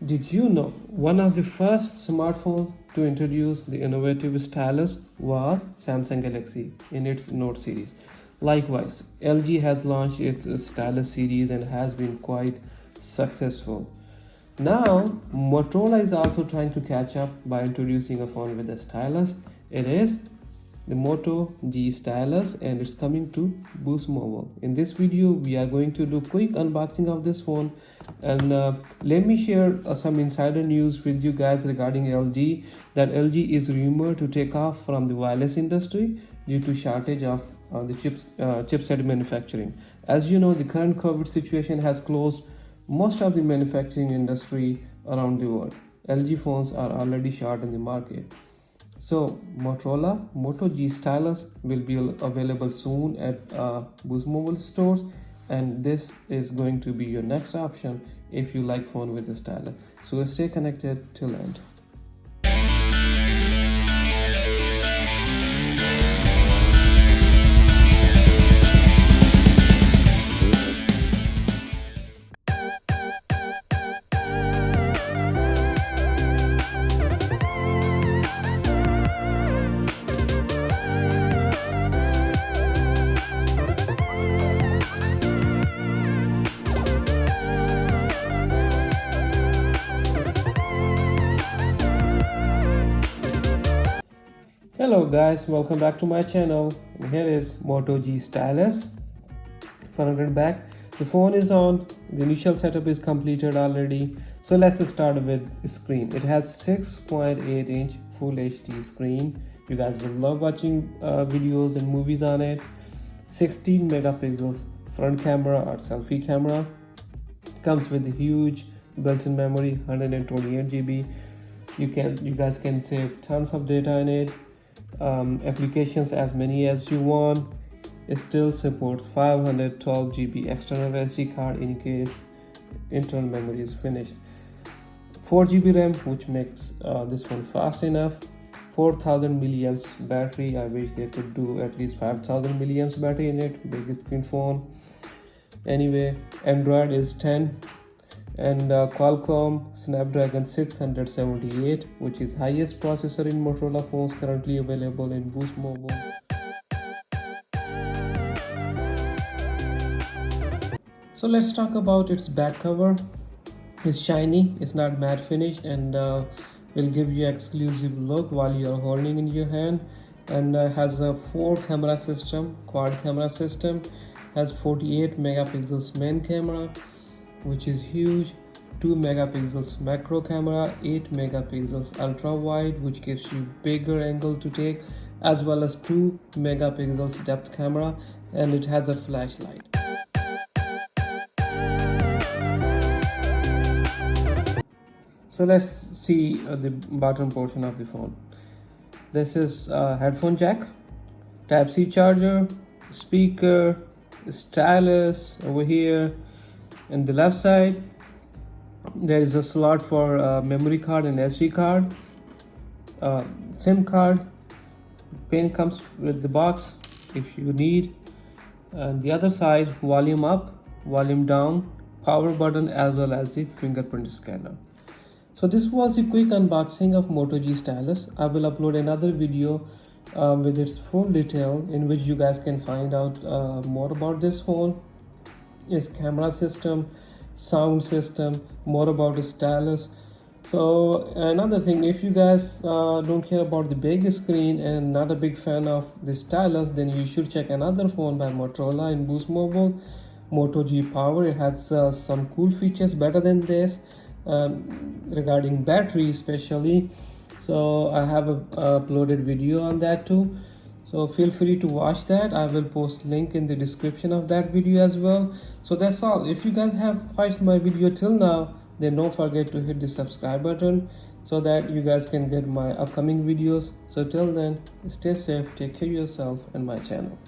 Did you know one of the first smartphones to introduce the innovative stylus was Samsung Galaxy in its Note series? Likewise, LG has launched its stylus series and has been quite successful. Now, Motorola is also trying to catch up by introducing a phone with a stylus. It is the Moto G Stylus and it's coming to Boost Mobile. In this video, we are going to do quick unboxing of this phone and let me share some insider news with you guys regarding LG, that LG is rumored to take off from the wireless industry due to shortage of the chipset manufacturing. As you know, the current COVID situation has closed most of the manufacturing industry around the world. LG phones are already short in the market. So Motorola Moto G Stylus will be available soon at Boost Mobile stores, and this is going to be your next option if you like phone with a stylus. So stay connected till end. Hello guys, welcome back to my channel. Here is Moto G Stylus. Front and back, the phone is on. The initial setup is completed already. So let's start with screen. It has 6.8-inch Full HD screen. You guys will love watching videos and movies on it. 16 megapixels front camera or selfie camera. Comes with a huge built-in memory, 128 GB. You guys can save tons of data in it. Applications as many as you want. It still supports 512 GB external SD card in case internal memory is finished. 4 GB RAM, which makes this one fast enough. 4000 milliamps battery. I wish they could do at least 5000 milliamps battery in it. Big screen phone. Anyway, Android is 10 and Qualcomm Snapdragon 678, which is highest processor in Motorola phones currently available in Boost Mobile. So let's talk about its back cover. It's shiny, it's not matte finished, and will give you exclusive look while you're holding in your hand. And has a 4 camera system, quad camera system. Has 48 megapixels main camera, which is huge. 2 megapixels macro camera, 8 megapixels ultra wide, which gives you bigger angle to take, as well as 2 megapixels depth camera, and it has a flashlight. So let's see the bottom portion of the phone. This is headphone jack, Type-C charger, speaker, stylus over here. In the left side, there is a slot for memory card and SD card, SIM card. Pen comes with the box if you need. And the other side, volume up, volume down, power button, as well as the fingerprint scanner. So this was a quick unboxing of Moto G Stylus. I will upload another video with its full detail, in which you guys can find out more about this phone, its camera system, sound system, more about the stylus. So another thing, if you guys don't care about the big screen and not a big fan of the stylus, then you should check another phone by Motorola in Boost Mobile, Moto G Power. It has some cool features better than this regarding battery especially. So I have a uploaded video on that too, so feel free to watch that. I will post link in the description of that video as well. So that's all. If you guys have watched my video till now, then don't forget to hit the subscribe button so that you guys can get my upcoming videos. So till then, stay safe, take care of yourself and my channel.